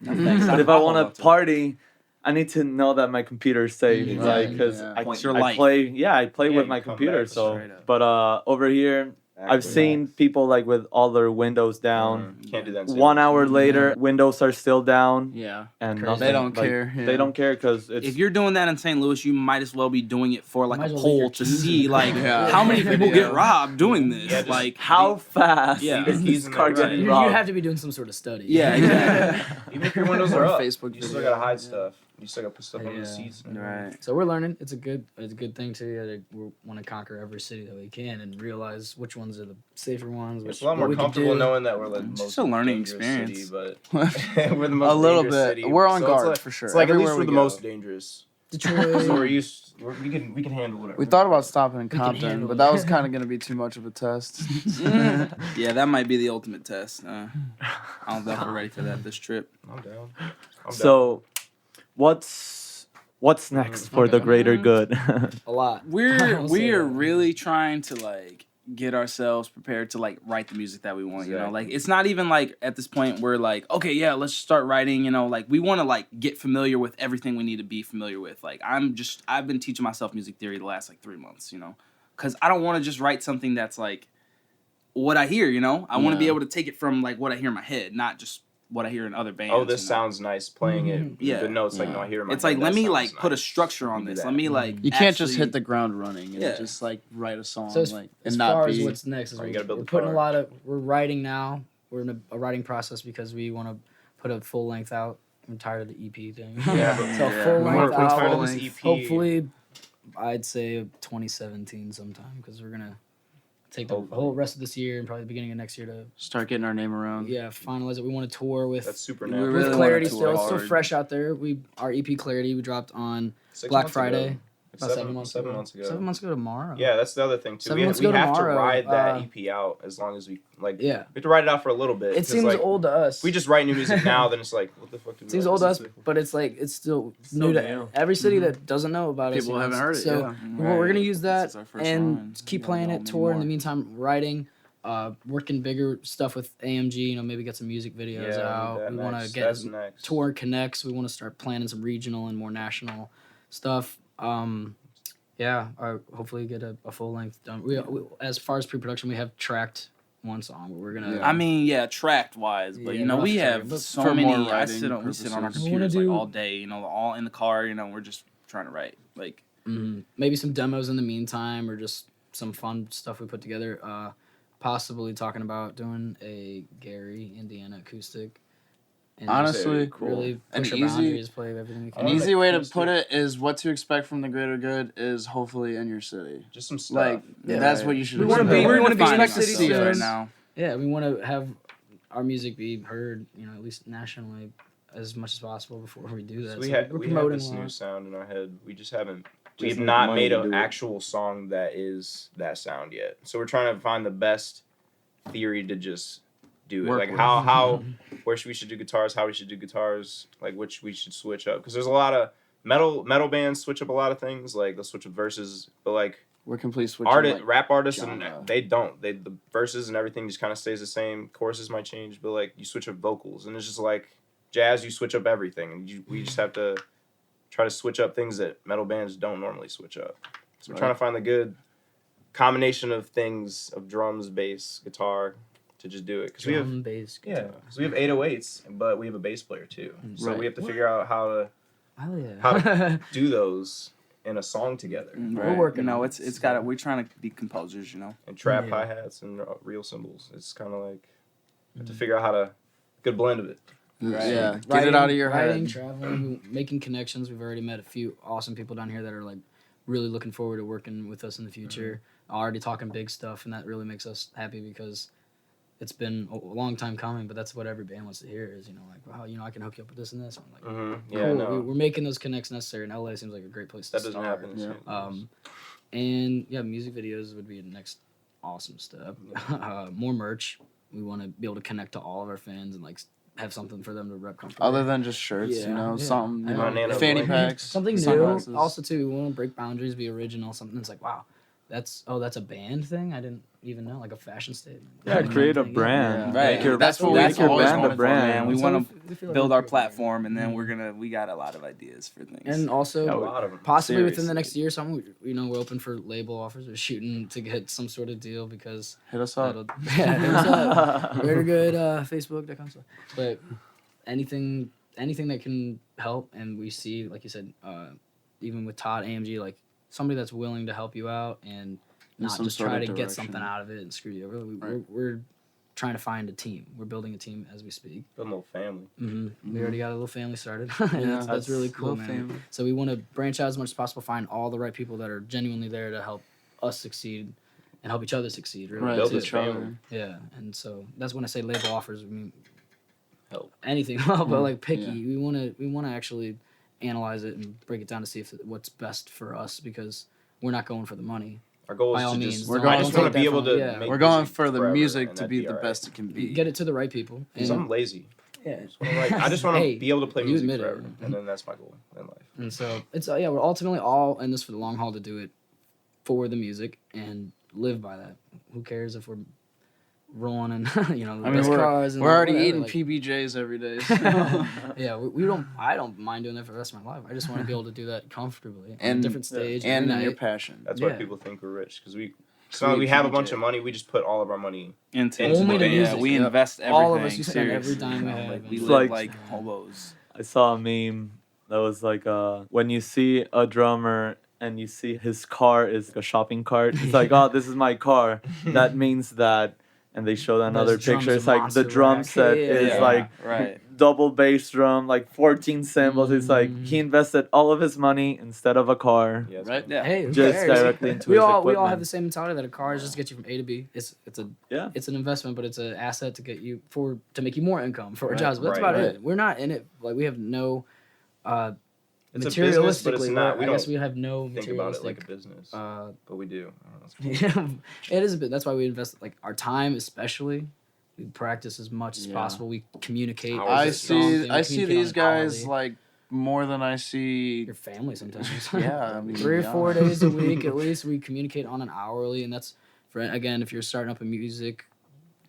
Thanks. But if I want love to party, I need to know that my computer is safe, Yeah, like because yeah. It's your I life. play. Yeah, I play Yeah, with you my come computer. back So, straight up. but over here, I've seen people like with all their windows down. You can't do that. in St. 1 Louis. hour later, windows are still down, Yeah. and Crazy. nothing, They don't like, care. Yeah. They don't care because it's If you're doing that in St. Louis, you might as well be doing it for like Might a as well leave your poll to keys see in like Yeah. how many people Yeah. get robbed doing this. Yeah, just- like how fast Yeah. is He's this in car there, right. getting You robbed? have to be doing some sort of study. Yeah, exactly. Even if your windows Or are up, Facebook you still video. gotta hide Yeah. stuff. You still gotta put stuff under Yeah. the seats. Right. So we're learning. It's a good thing too. Yeah, we want to conquer every city that we can and realize which ones are the safer ones. It's Which, a lot what more we can comfortable do. knowing that we're the It's most just a learning dangerous experience. city, but we're the most A little dangerous bit. city. We're on So it's guard like- for sure. It's like at least Everywhere we're we the go. most dangerous. So Detroit. we're used. We can handle whatever. We thought about stopping in can Compton, handle but it. that was kind of going to be too much of a test. Yeah, that might be the ultimate test. I don't know if we're ready for that this trip. I'm down. So, what's next for the Okay. greater good? a lot. We're I'll say we are that. really trying to like get ourselves prepared to like write the music that we want. You know, Exactly. like it's not even like at this point we're like, okay, yeah, let's start writing. You know, like we want to like get familiar with everything we need to be familiar with. Like I've been teaching myself music theory the last like 3 months. You know, because I don't want to just write something that's like what I hear. You know, I want to be Yeah. able to take it from like what I hear in my head, not just what I hear in other bands. Oh, this you know? sounds nice. Playing it. Yeah. The notes like Yeah. no, I hear. In my It's like head, let that me sounds like put a nice. structure on You do this. that. Let me like You can't just actually- hit the ground running and Yeah. just like write a song So as, like as and far not as be. what's next is Oh, you gotta build we're the putting a car. lot of we're writing now. We're in a writing process because we want to put a full length out. I'm tired of the EP thing. Yeah. so Yeah. full We're length tired of album. this EP. Hopefully, I'd say 2017 sometime because we're gonna take the Hopefully. whole rest of this year and probably the beginning of next year to Start getting our name around. finalize it. We want to tour with That's super We natural. really with wanna Clarity tour still. It's still hard. fresh out there. Our EP Clarity we dropped on 6 Black months Friday. ago. About 7 months seven ago. months ago. 7 months ago tomorrow. Yeah, that's the other thing too. 7 We months have ago to tomorrow, ride that EP out as long as we like. Yeah. We have to ride it out for a little bit. It 'cause, seems like, old to us. If we just write new music now, then it's like, what the fuck? Did we Seems write old to this us, music for? but it's like it's still Still new to new. every city that doesn't know about us. People you know, haven't heard it. So Yeah. we're gonna use This that is our first and run. keep We playing gotta it, go tour. In the more. meantime, writing, working bigger stuff with AMG. You know, maybe get some music videos out. that We want to next. get That's next. tour connects. We want to start planning some regional and more national stuff. Hopefully get a full length done. We as far as pre-production, we have tracked one song, but we're gonna. Yeah. I mean, yeah, tracked wise, but Yeah, you know, rough we track, have but so for more many. We writing sit on our purposes. We wanna computers like do- all day. You know, all in the car. You know, we're just trying to write. Like, Maybe some demos in the meantime, or just some fun stuff we put together. Possibly talking about doing a Gary, Indiana acoustic. And Honestly, just really An push our easy- boundaries, play everything we can. An want easy way to acoustic. put it is what to expect from the greater good is hopefully in your city. Just some stuff. Like that's what you should. We wanna expect. be- we wanna be in the Expect to city see it. right soon. now. Yeah, we want to have our music be heard, you know, at least nationally, as much as possible before we do that. So we So have we're we have promoting this a new lot. sound in our head. We just haven't. We Just have need not the money made to an do it. actual song that is that sound yet. So we're trying to find the best theory to just do it. Work Like with. how where we should do guitars, how we should do guitars, like which we should switch up. Because there's a lot of metal bands switch up a lot of things. Like they'll switch up verses, but like We're complete switching. rap artists genre. and they don't. The verses and everything just kind of stays the same. Choruses might change, but like you switch up vocals, and it's just like jazz. You switch up everything, and we just have to try to switch up things that metal bands don't normally switch up. So we're Right. trying to find the good combination of things of drums, bass, guitar to just do it. Because we have Drum, bass, yeah, guitar. because we have 808s, but we have a bass player too. So Right. we have to figure out how Hell yeah. to do those in a song together. We're working You know, on it's it, got. so- We're trying to be composers. You know. And trap Yeah. hi hats and real cymbals. It's kind of like you have to figure out how to good blend of it. Right. Yeah, get it out of your writing, head. traveling, making connections. We've already met a few awesome people down here that are like really looking forward to working with us in the future. Already talking big stuff, and that really makes us happy because it's been a long time coming. But that's what every band wants to hear is, you know, like, wow, you know, I can hook you up with this and this. And I'm like, Yeah, cool. no, We're making those connects necessary, and LA seems like a great place to that doesn't start. happen. Yeah. And yeah, music videos would be the next awesome step. More merch. We want to be able to connect to all of our fans and like have something for them to rep comfortably. Other than just shirts, Yeah, you know, yeah. something, you I know, know. fanny Banana packs, Something new. sunglasses. Also, too, we want to break boundaries, be original. Something that's like, wow, that's a band thing. I didn't even know, like a fashion statement. Yeah, Like, create a thing, brand. Yeah. Make your, That's what make we've your always band a wanted for, brand. man. We So want we feel like build we're our creating a brand. platform, and then we got a lot of ideas for things. And also, A lot of them. possibly within the Seriously. next year, we're open for label offers. We're shooting to get some sort of deal because Hit us up. that'll hit us up. Very good. Facebook.com. But anything that can help, and we see, like you said, even with Todd AMG, like somebody that's willing to help you out and not some just sort try of to get direction. something out of it and screw you over. Right. We're trying to find a team. We're building a team as we speak. Build a little family. We already got a little family started. And Yeah, that's really cool, little man. family. So we want to branch out as much as possible, find all the right people that are genuinely there to help us succeed and help each other succeed. Really, Right, Build too. this each other. family. Yeah, and so that's when I say label offers. I mean, Help. anything, but like picky. Yeah. We want to actually analyze it and break it down to see if what's best for us because we're not going for the money. Our goal By is all to means, just. don't- I just don't want to take be that able from- to. yeah. Make We're going music for the forever, music and to that'd be the alright. best it can be. Get it to the right people. 'Cause I'm lazy. Yeah. I just want to Hey, be able to play you music admit it. forever, and then that's my goal in life. And so it's we're ultimately all in this for the long haul to do it for the music and live by that. Who cares if we're rolling in the I mean, best cars and we're already whatever, eating like- PBJs every day. So. Yeah, we don't. I don't mind doing that for the rest of my life. I just want to be able to do that comfortably on a And- different stage and every in your night. passion. That's Yeah. why people think we're rich because we have a bunch of money. We just put all of our money. into Only the the band. music. We Yep. invest everything. All of us, we spend every seriously, dime we you know, have. Like, we It's live like- like hobos. I saw a meme that was like, when you see a drummer and you see his car is a shopping cart, it's like, oh, this is my car. That means that, and they showed another Those drums picture. are It's like the monster drum rack. set Yeah, is yeah. like right. double bass drum, like 14 cymbals. It's like he invested all of his money instead of a car, Yeah, Right? Yeah. Hey, who just cares? directly into we his all equipment. have the same mentality that a car is just to get you from A to B. It's an investment, but it's an asset to get you to make you more income for our Right, jobs. But that's right, about right. it. We're not in it like we have no It's a business, but materialistically. it's not. We I guess don't we have no think about it materialistic. like a business, but we do. I don't know. Yeah, it is a bit. That's why we invest like our time, especially. We practice as much as Yeah. possible. We communicate. Hours I a see We see communicate these on guys hourly. like more than I see. Your family sometimes. Yeah, I mean, 3 or yeah. 4 days a week at least. We communicate on an hourly, and that's for again if you're starting up a music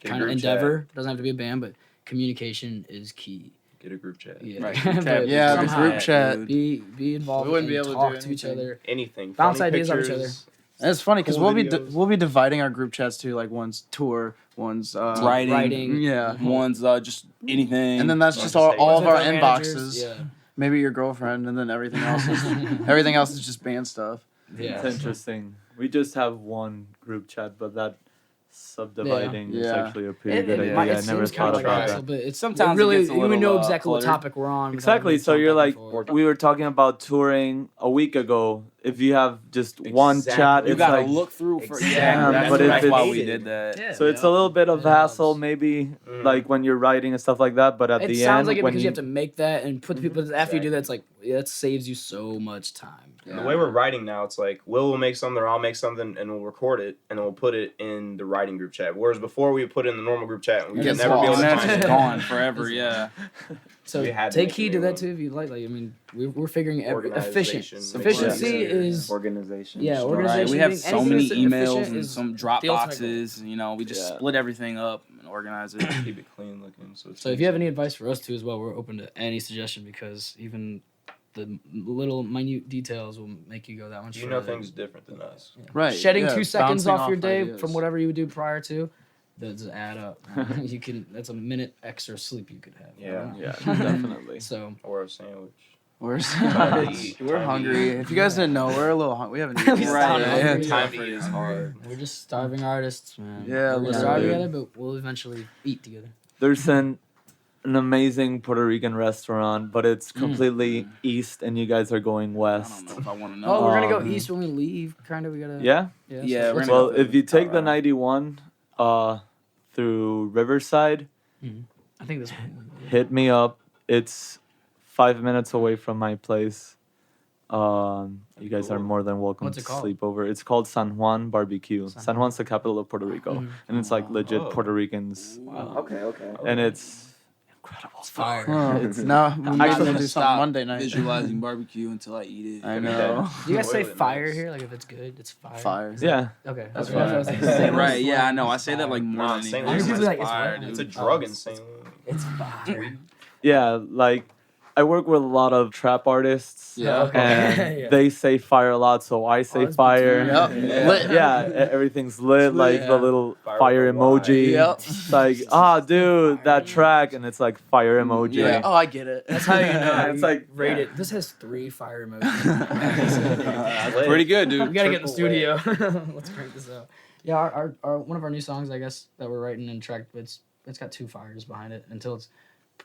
Get a kind of group endeavor. chat. It doesn't have to be a band, but communication is key. Get a group chat. Yeah, Right. But Yeah, the somehow group chat. Be involved. We wouldn't be and able to talk do to each anything. other. Anything. Bounce Funny ideas off each pictures. And it's funny because Cool we'll videos. be dividing our group chats too. Like one's tour, one's Writing. Yeah. One's just anything. And then that's Or just just all say of our Ones with inboxes. managers, Yeah. Maybe your girlfriend, and then everything else is just band stuff. Yeah. It's interesting. We just have one group chat, but that subdividing is Yeah. actually a pretty good idea. might- I never seems kinda thought like about hassle, that. but it's Sometimes it really gets a we little, know exactly what cluttered. topic we're on. Exactly. So you're like, we were talking about touring a week ago. If you have just one Exactly. chat, you it's gotta like look through for Exactly. Yeah, that's, but if that's why it's- we did that. yeah, so it's a little bit of It hassle, helps. maybe Mhm. like when you're writing and stuff like that. But at It the sounds end, like it when because you have to make that and put the people after you do that. It's like that saves you so much time. And the way we're writing now, it's like Will make something or I'll make something and we'll record it and then we'll put it in the writing group chat. Whereas before we would put it in the normal group chat and we It would gets never be able lost. to And find that's it. just gone forever. Yeah. So We had to take make heed a to new that one. too if you like. I mean, we're figuring Organization. efficiency Yeah. is Organization. yeah, Sure. organization. Right. We have being- so anything many that's emails efficient and is some the ultimate goal. Dropboxes. You know, we just Yeah. split everything up and organize it. Keep it clean looking. So, it's So if you have any advice for us too as well, we're open to any suggestion because even the little minute details will make you go that much you know further. things different than us. Right. Shedding yeah, 2 seconds bouncing off your day ideas. from whatever you would do prior to, does add up. You can. That's a minute extra sleep you could have. Yeah. Yeah, definitely. So Or a sandwich. We're Time to eat. we're Time to hungry. eat. If you guys didn't know, we're a little hungry. We haven't We eaten sound yet. hungry. Time to eat is hard. we're just starving artists, man. Yeah, we're gonna starve literally. together, but we'll eventually eat together. There's an amazing Puerto Rican restaurant, but it's completely east, and you guys are going I west. don't know if I want to know. Oh, we're gonna go Um, east when we leave. Kind of, we gotta. Yeah. Yeah, so we're let's gonna Well, go if you take the Colorado. 91 through Riverside, I think this. hit me up. It's 5 minutes away from my place. You guys are more than welcome What's to it called? sleep over. It's called San Juan Barbecue. San San Juan's the capital of Puerto Rico, Mhm. and it's like legit Oh. Puerto Ricans, Okay. and it's incredible. Fire. Oh, It's now we I'm might not gonna gonna do stop something Monday night. visualizing barbecue until I eat it. I Give me know. that. Do you guys say Boil it fire nice. here? Like if it's good, it's fire. Fire. Yeah, Okay. That's okay. fire. I was like, St. Louis Right, yeah, I slang know. I is say that like fire. more Nah, than St. anything. Louis It's is like, it's fire, what? dude. It's a Oh, drug in it's- St. Louis. It's fire. yeah. Like I work with a lot of trap artists. Yeah. Okay. And Yeah. they say fire a lot, so I say that's fire. Yep. Yeah. Lit. Yeah, everything's lit, like Yeah. the little Fire fire with a Y. emoji. Yep. It's like, dude, that track, and it's like fire emoji. Yeah. Oh, I get it. That's how you know. Yeah, it's like rate it. This has 3 fire emojis. That's pretty good, dude. We gotta get in the Triple studio. Let's crank this out. Yeah, our one of our new songs, I guess, that we're writing and tracked, it's got 2 fires behind it. Until it's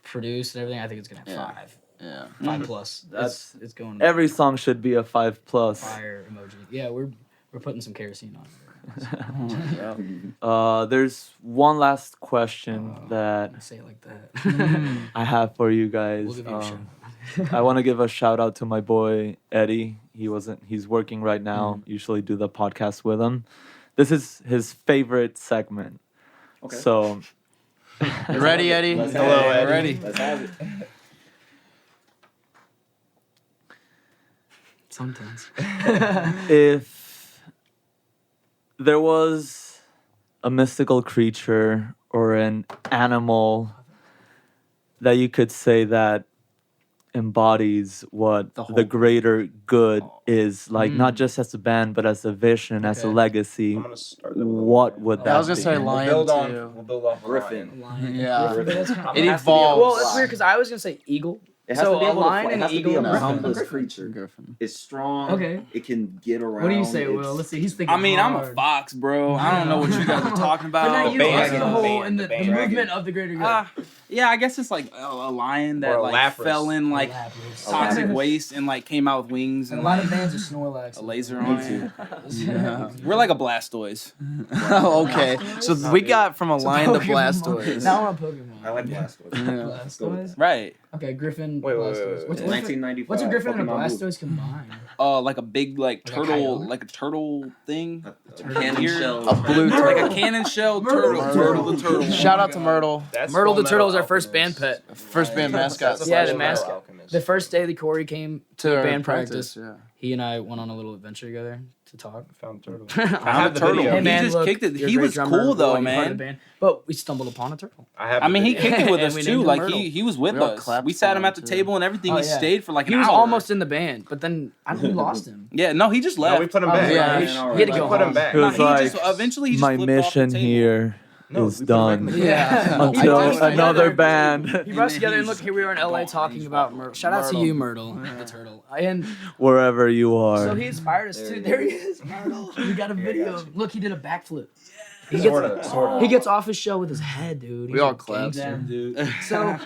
produced and everything, I think it's gonna have Yeah. 5. Yeah. 5 plus. That's- it's going Every song should be a 5+. fire emoji. Yeah, we're putting some kerosene on it. Yeah. There's one last question that I say it like that. I have for you guys. We'll give you a shout. I want to give a shout out to my boy Eddie. He's working right now. Usually do the podcast with him. This is his favorite segment. Okay. So You ready, Eddie? Let's Hello, have it. Eddie. Ready? Let's have it. Sometimes. if there was a mystical creature or an animal that you could say that embodies what The the, whole- greater good is, like not Mm. just as a band but as a vision, as a Okay. legacy, I'm gonna start that with a what lion. would Yeah, that I was gonna be? say We'll lion build on. too. We'll build off Griffin. Lion. Yeah. Griffin, that's kinda- It has to be a evolves. Well, it's weird because I was gonna say eagle. It has So to be a able lion to, and it has to eagle be a and Griffin. boundless Griffin. creature. Griffin. It's strong. Okay. It can get around. What do you say, Will? It's- Let's see. He's thinking. I mean, I'm a hard. fox, bro. I don't know what you guys are talking But about. not you. band, As the the whole band, and the the band. movement of the greater good. Yeah, I guess it's like a lion that Or a like lapras. fell in like toxic waste and like came out with wings and A lot like of bands are Snorlax. a laser on it. Yeah. We're like a Blastoise. Okay, so we got from a lion to Blastoise. Now we're on Pokemon. I like Blastoise. Blastoise. Right. Okay, Griffin. Wait, Blastoise. What's, 1995. what's a Griffin and a Pokemon Blue. Blastoise combined? Like a big like Like a turtle, coyote? like a turtle thing. Cannon Ear- shell. A blue Like a cannon shell turtle. Myrtle the turtle. Shout out to Myrtle, That's Myrtle the Full Turtle is Metal our first band Alchemist. pet. first band mascot. Yeah, the Full Metal mascot. Alchemist. The first day that Corey came To to our band practice, Yeah. he and I went on a little adventure together to talk. Found turtle. I have the video. Hey He man, just look, kicked it. you're a He great was drummer, cool we though, want you part of the man. band. But we stumbled upon a turtle. I have. I mean, he the video. kicked it with And us we too. named him Like Myrtle. he was with We all us. clapped We sat for him him, at the too. table and everything. Oh, He yeah. stayed for like an He was hour. almost in the band, but then we lost him. Yeah, no, he just No, left. we put him Oh, back. yeah, he he had to We go put him home. back. It No, was he like, just eventually he just my flipped off the mission table. here No, is we put him back done. in the Yeah. until He brought us another together. band, He brought us together, and look, here we are in LA talking about Myrtle. Shout out to you, Myrtle, the turtle. And wherever you are. so he inspired us too. There he is, Myrtle. We got a video. got you. Look, he did a backflip. He Sorta. He gets off his show with his head, dude. We He's all a clapped. gangster. So,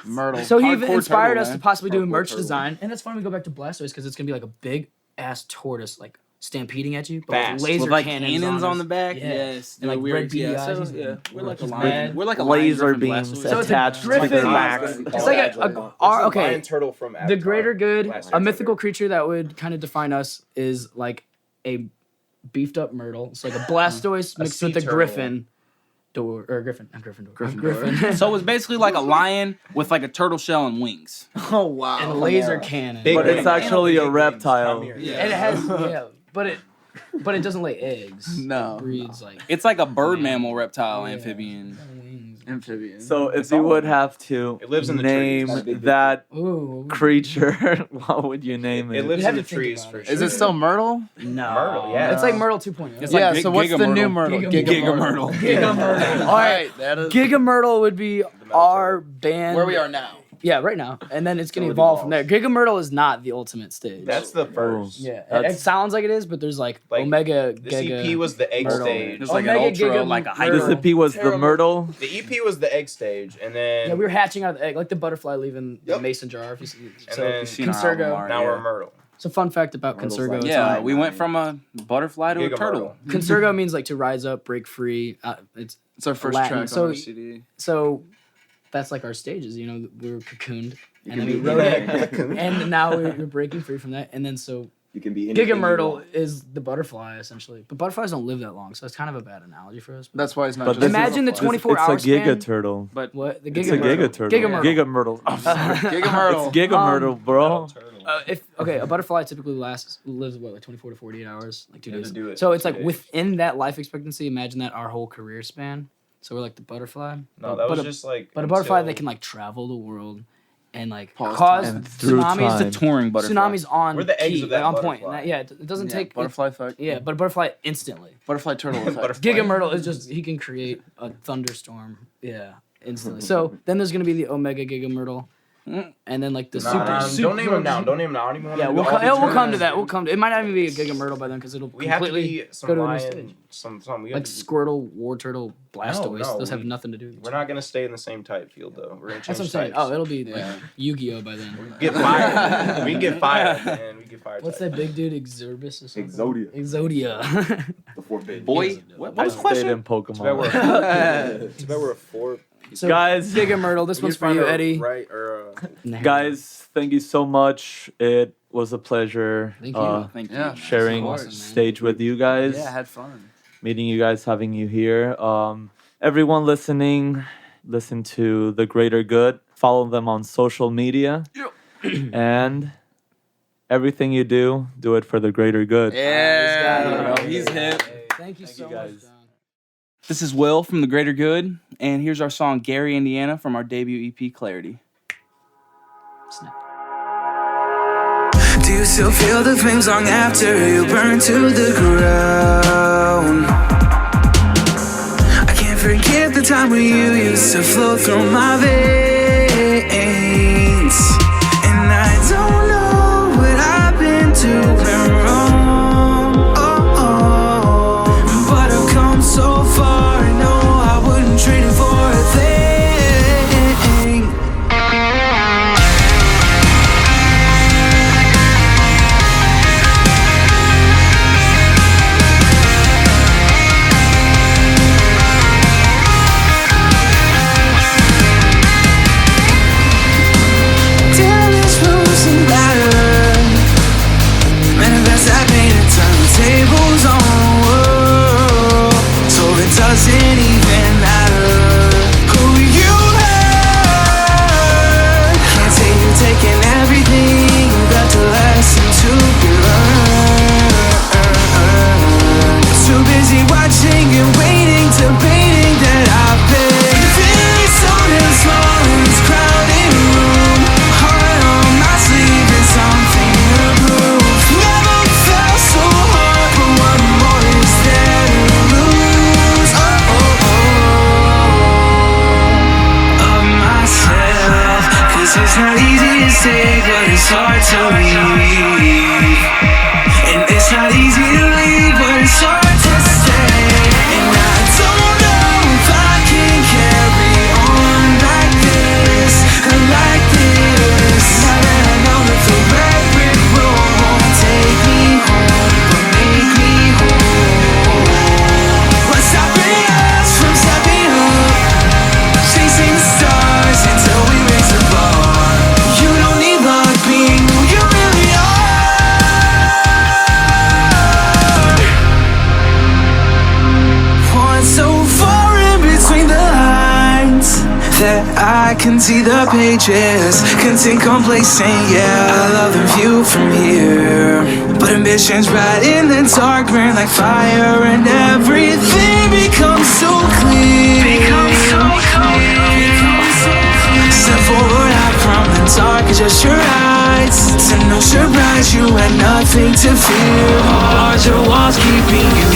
Myrtle. so he Hardcore inspired turtle, us man. to possibly do a Hardcore merch turtle. design. And it's funny we go back to Blastoise because it's gonna be like a big ass tortoise, like stampeding at you, but Fast. with laser With like cannons on the his- back. Yeah. Yes. And like weird, red beady yeah, eyes. so, He's- yeah. We're like a he's lion. mad. We're like a lion Laser Griffin beams Blastoise. So it's a attached to Griffin. the back. It's like okay, Lion turtle from the Avatar. greater good, Last a Airbender. mythical creature that would kind of define us is like a beefed up Myrtle. It's like a Blastoise mixed sea with a turtle. Griffin. Griffin. So it's basically like a lion with like a turtle shell and wings. Oh wow. And a laser cannon. Big But it's wings. actually a Big wings. reptile. Come here. Yeah. And it has but it doesn't lay eggs. No. It breeds like It's like a bird mammal reptile amphibian. wings. Amphibian. So if you would have to It lives in the name trees. that Ooh. creature, what would you name It it? lives You'd have in the to think trees about for it. sure. Is it still Myrtle? No. Myrtle, yeah. It's like Myrtle 2.0. It's like Yeah. Giga- So what's the new Myrtle. Myrtle? Giga Myrtle. Giga Myrtle. All right. That is Giga Myrtle would be our band. where we are now. Yeah, right now. And then it's going to So it evolve from there. evolves. Giga Myrtle is not the ultimate stage. That's the first. yeah. It That's- sounds like it is, but there's like, Like, Omega The Giga. EP was the egg Myrtle. stage. It's like an Omega ultra, Giga like a Myrtle. This hyper. EP was the Myrtle. The EP was the egg stage, and then Yeah, we were hatching out of the egg, like the butterfly leaving the Yep. mason jar. If you see, And so, then- You've seen our album Consergo. art, now yeah. we're Myrtle. so fun fact about Myrtle's Consergo. like- it's Yeah, like- we went from a butterfly to a Giga turtle. Myrtle. Consergo means like to rise up, break free. It's our first Latin. track So- on our CD. So that's like our stages. You know, we were cocooned, and can then we be wrote it, anything. and now we're breaking free from that. And then so You can be anything Giga you Myrtle want. is the butterfly essentially, but butterflies don't live that long, so it's kind of a bad analogy for us. That's why it's not But just this Imagine the butterfly. 24 It's hour a Giga span. Turtle. But What the It's Giga a Myrtle? Giga Turtle. Giga Myrtle. Giga Myrtle. Giga Myrtle. It's Giga Myrtle, bro. If okay, a butterfly typically lives what, like 24 to 48 hours, like 2 You have days. to do it So it's 2 like days. within that life expectancy. Imagine that our whole career span. So we're like the butterfly. No, but, that was but a, just like. but a butterfly until- that can like travel the world and like Pause cause time. And through tsunamis. time. touring butterfly. Tsunamis on We're the eggs key, of that like, on point. butterfly. And that- yeah, it doesn't Yeah, take butterfly effect. yeah, but a butterfly instantly. Butterfly turtle effect. Butterfly. Giga Myrtle is just he can create a thunderstorm. Yeah, instantly. So then there's gonna be the Omega Giga Myrtle, and then like the Don't name him now. Don't name him now. I don't even want Yeah, to we'll do all come, we'll these come to names. that. We'll come to it. Might not even be a Giga Myrtle by then because it'll We have to completely be some go to a new lion, stage. some. We have Like to be- Squirtle, War Turtle, Blastoise. no, Those have we- nothing to do with each We're other. not gonna stay in the same type field though. We're gonna change That's what I'm saying. types. Oh, it'll be like Yeah. Yu-Gi-Oh by then. Get fired. We can get fired, man. We can get fired. What's that big dude? Exorbis or something? Exodia. Exodia. The forbidden. Boy, what I was the stayed question? in Too bad we're, Pokemon. too bad we're a four. So, Guys. Giga Myrtle. This We one's just for find you, a Eddie. Right or Nah. Guys, thank you so much. It was a pleasure Thank you. Thank you. Yeah. sharing Awesome, man. stage with you guys. Yeah, had fun. Meeting you guys, having you here. Everyone listening, listen to The Greater Good. Follow them on social media. And everything you do it for the greater good. Yeah. He's hip. Thank you Thank so you, much, guys. Don. This is Will from The Greater Good, and here's our song Gary, Indiana from our debut EP Clarity. Snap. Do you still feel the flames long after you burn to the ground? I can't forget the time when you used to flow through my veins. And I don't know what I've been doing wrong. But I've come so far, no, I wouldn't trade it for a thing. empty, watching and waiting, debating that I've been feeling so damn small in this crowded room. Heart on my sleeve and something to prove. Never felt so hard, but what more is there to lose? Of myself, 'cause it's not easy to say, but it's hard to leave. And it's not easy to leave, but it's hard to stay. And I don't know if I can carry on like this, like this. Now that I know that the red brick road won't take me home, but make me whole. What's stopping us from stepping up, chasing the stars until we raise the bar? You don't need luck being who you really are. One so far in between the lines that I can see the pages, content complacent, yeah. I love the view from here, but ambition's right in the dark, burn like fire, and everything becomes so clear. Step forward out from the dark, adjust your eyes to no surprise, you had nothing to fear. Larger walls keeping you